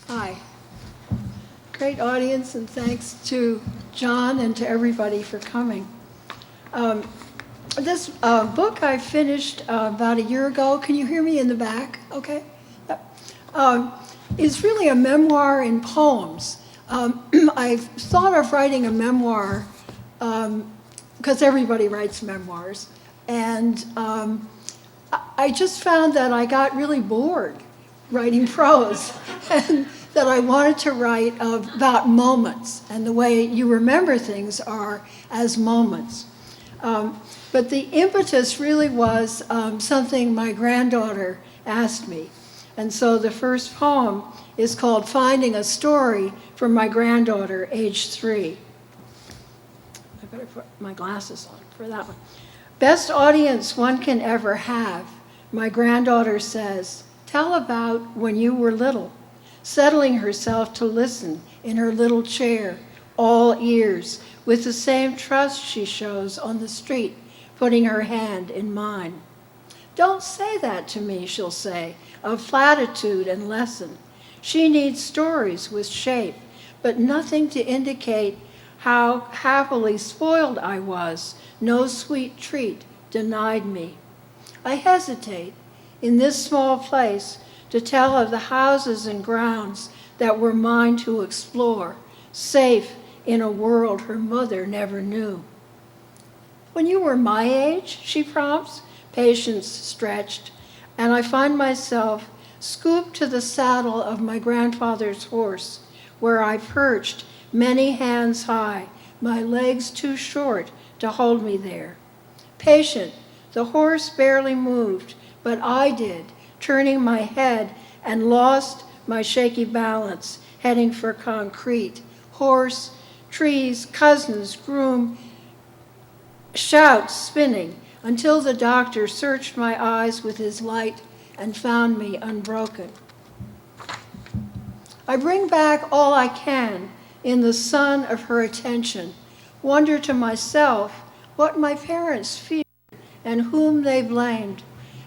Hi. Great audience, and thanks to John and to everybody for coming. This book I finished about a year ago. Can you hear me in the back? Okay. Yep. Is really a memoir in poems. I've thought of writing a memoir because everybody writes memoirs, and I just found that I got really bored writing prose, and that I wanted to write about moments and the way you remember things are as moments. But the impetus really was something my granddaughter asked me. And so the first poem is called Finding a Story from My Granddaughter, age 3. I better put my glasses on for that one. Best audience one can ever have, my granddaughter says. Tell about when you were little, settling herself to listen in her little chair, all ears, with the same trust she shows on the street, putting her hand in mine. Don't say that to me, she'll say, of platitude and lesson. She needs stories with shape, but nothing to indicate how happily spoiled I was. No sweet treat denied me. I hesitate in this small place to tell of the houses and grounds that were mine to explore, safe in a world her mother never knew. When you were my age, she prompts, patience stretched, and I find myself scooped to the saddle of my grandfather's horse, where I perched many hands high, my legs too short to hold me there. Patient, the horse barely moved, but I did, turning my head and lost my shaky balance, heading for concrete. Horse, trees, cousins, groom, shouts spinning, until the doctor searched my eyes with his light and found me unbroken. I bring back all I can in the sun of her attention, wonder to myself what my parents feared and whom they blamed,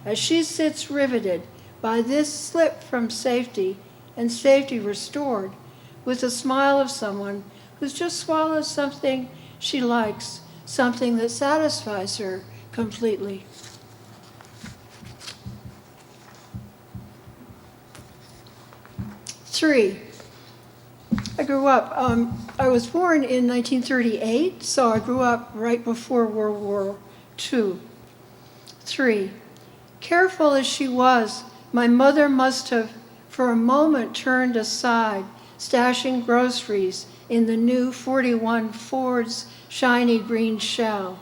as she sits riveted by this slip from safety and safety restored, with the smile of someone who's just swallowed something she likes, something that satisfies her completely. Three, I grew up, I was born in 1938, so I grew up right before World War II. 3, careful as she was, my mother must have for a moment turned aside, stashing groceries in the new 41 Ford's shiny green shell.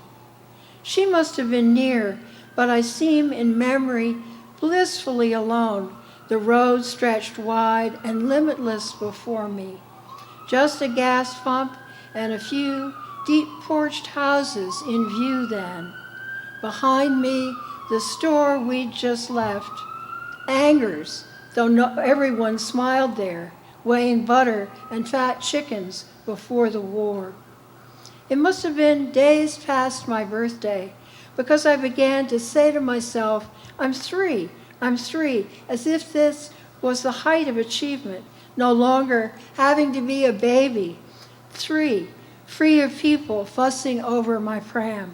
She must have been near, but I seem in memory blissfully alone. The road stretched wide and limitless before me. Just a gas pump and a few deep porched houses in view then. Behind me, the store we'd just left. Angers, though everyone smiled there, weighing butter and fat chickens before the war. It must have been days past my birthday, because I began to say to myself, I'm three, as if this was the height of achievement, no longer having to be a baby. 3, free of people fussing over my pram.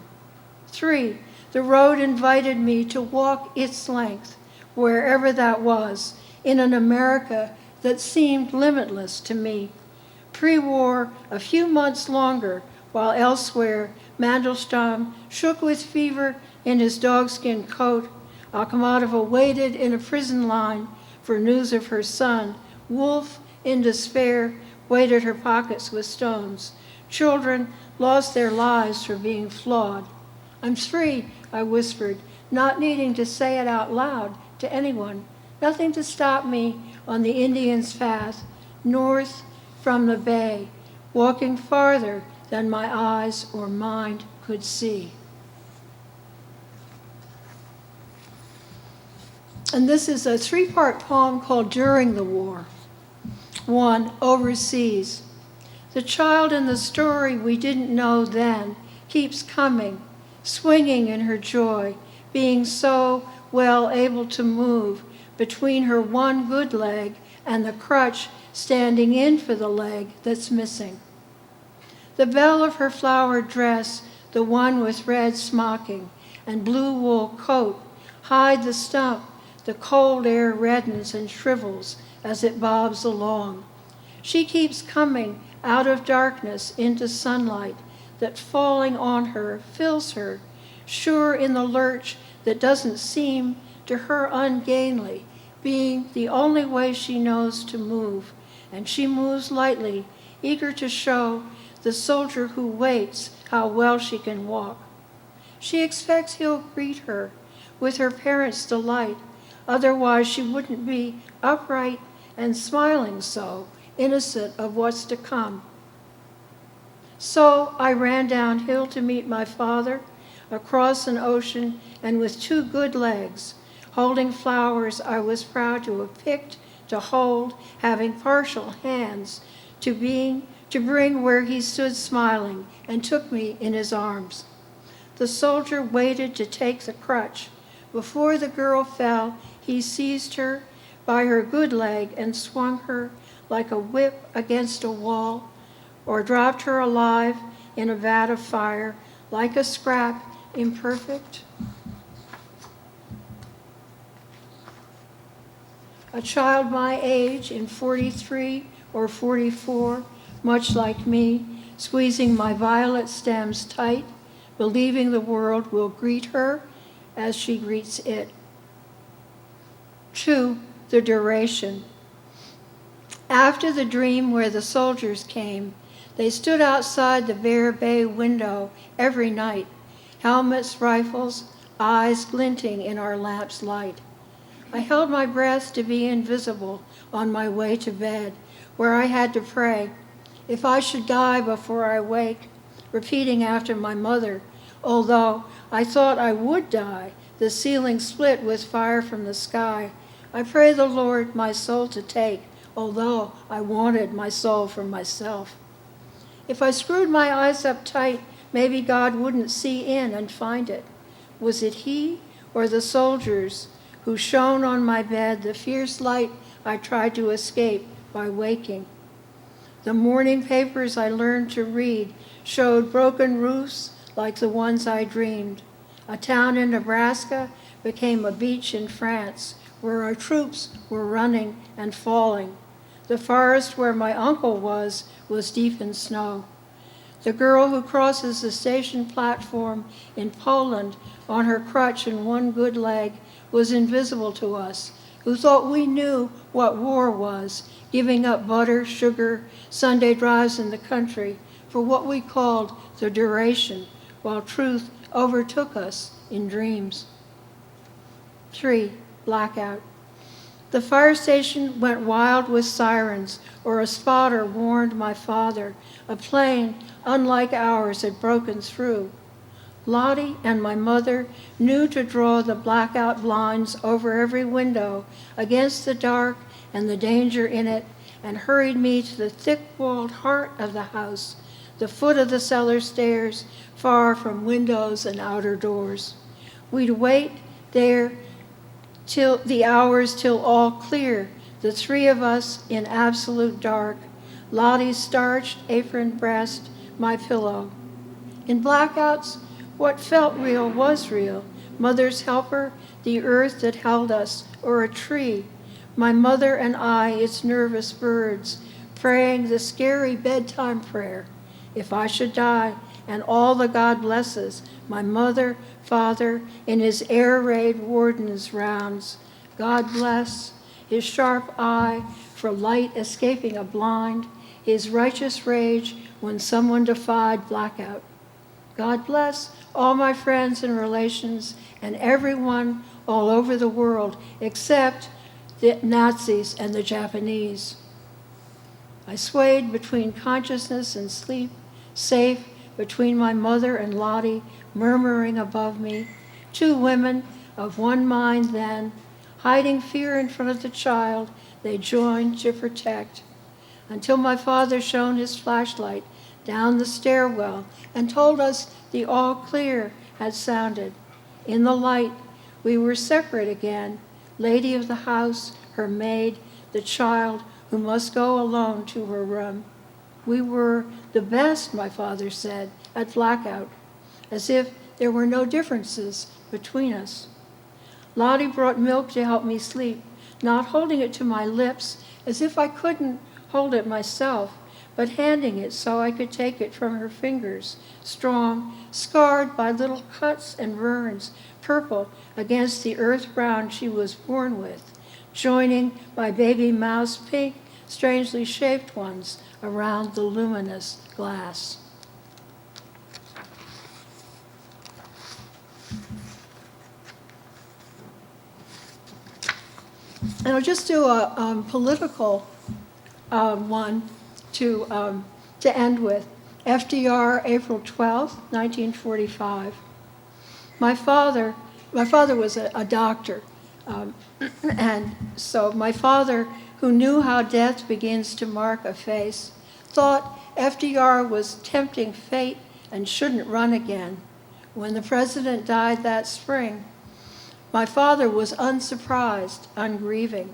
3, the road invited me to walk its length, wherever that was, in an America that seemed limitless to me. Pre-war, a few months longer, while elsewhere Mandelstam shook with fever in his dogskin coat. Akhmatova waited in a prison line for news of her son. Wolf, in despair, weighted her pockets with stones. Children lost their lives for being flawed. I'm free, I whispered, not needing to say it out loud to anyone. Nothing to stop me on the Indian's path, north from the bay, walking farther than my eyes or mind could see. And this is a 3-part poem called During the War. 1, Overseas. The child in the story we didn't know then keeps coming, swinging in her joy, being so well able to move between her one good leg and the crutch standing in for the leg that's missing. The belle of her flowered dress, the one with red smocking and blue wool coat, hide the stump. The cold air reddens and shrivels as it bobs along. She keeps coming out of darkness into sunlight that falling on her fills her, sure in the lurch that doesn't seem to her ungainly, being the only way she knows to move, and she moves lightly, eager to show the soldier who waits how well she can walk. She expects he'll greet her with her parents' delight, otherwise she wouldn't be upright and smiling so, innocent of what's to come. So I ran downhill to meet my father, across an ocean and with 2 good legs, holding flowers I was proud to have picked, to hold, having partial hands, to bring where he stood smiling and took me in his arms. The soldier waited to take the crutch. Before the girl fell, he seized her by her good leg and swung her like a whip against a wall, or dropped her alive in a vat of fire, like a scrap, imperfect. A child my age, in 43 or 44, much like me, squeezing my violet stems tight, believing the world will greet her as she greets it. 2. The duration. After the dream where the soldiers came, they stood outside the bare bay window every night, helmets, rifles, eyes glinting in our lamp's light. I held my breath to be invisible on my way to bed, where I had to pray, if I should die before I wake, repeating after my mother, although I thought I would die, the ceiling split with fire from the sky. I pray the Lord my soul to take, although I wanted my soul for myself. If I screwed my eyes up tight, maybe God wouldn't see in and find it. Was it he or the soldiers who shone on my bed the fierce light I tried to escape by waking? The morning papers I learned to read showed broken roofs like the ones I dreamed. A town in Nebraska became a beach in France, where our troops were running and falling. The forest where my uncle was deep in snow. The girl who crosses the station platform in Poland on her crutch and one good leg was invisible to us, who thought we knew what war was, giving up butter, sugar, Sunday drives in the country for what we called the duration, while truth overtook us in dreams. 3. Blackout. The fire station went wild with sirens, or a spotter warned my father a plane unlike ours had broken through. Lottie and my mother knew to draw the blackout blinds over every window against the dark and the danger in it, and hurried me to the thick-walled heart of the house, the foot of the cellar stairs, far from windows and outer doors. We'd wait there till the hours till all clear, the 3 of us in absolute dark, Lottie's starched apron breast, my pillow. In blackouts, what felt real was real. Mother's helper, the earth that held us, or a tree. My mother and I, its nervous birds, praying the scary bedtime prayer. If I should die, and all the God blesses, my mother, father, in his air-raid warden's rounds. God bless his sharp eye for light escaping a blind, his righteous rage when someone defied blackout. God bless all my friends and relations and everyone all over the world except the Nazis and the Japanese. I swayed between consciousness and sleep, safe between my mother and Lottie, murmuring above me, 2 women of one mind then, hiding fear in front of the child they joined to protect, until my father shone his flashlight down the stairwell and told us the all clear had sounded. In the light, we were separate again, lady of the house, her maid, the child who must go alone to her room. We were the best, my father said, at blackout, as if there were no differences between us. Lottie brought milk to help me sleep, not holding it to my lips as if I couldn't hold it myself, but handing it so I could take it from her fingers, strong, scarred by little cuts and burns, purple against the earth brown she was born with, joining my baby mouse pink, strangely shaped ones around the luminous glass. And I'll just do a political one to end with. FDR, April 12th, 1945. My father was a doctor, and so my father, who knew how death begins to mark a face, thought FDR was tempting fate and shouldn't run again. When the president died that spring, my father was unsurprised, ungrieving.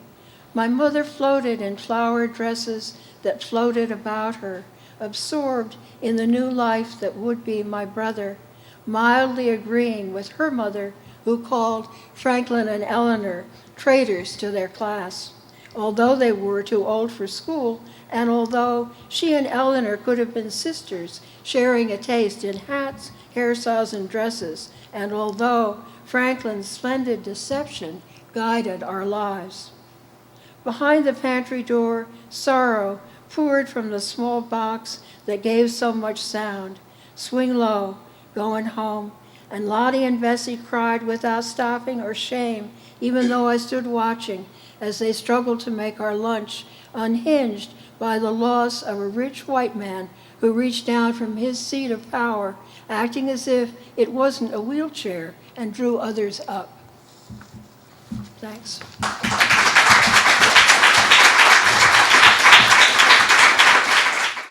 My mother floated in flowered dresses that floated about her, absorbed in the new life that would be my brother, mildly agreeing with her mother, who called Franklin and Eleanor traitors to their class, although they were too old for school, and although she and Eleanor could have been sisters, sharing a taste in hats, hairstyles, and dresses, and although Franklin's splendid deception guided our lives. Behind the pantry door, sorrow poured from the small box that gave so much sound. Swing low, going home, and Lottie and Bessie cried without stopping or shame, even though I stood watching as they struggled to make our lunch, unhinged by the loss of a rich white man who reached down from his seat of power, acting as if it wasn't a wheelchair, and drew others up. Thanks.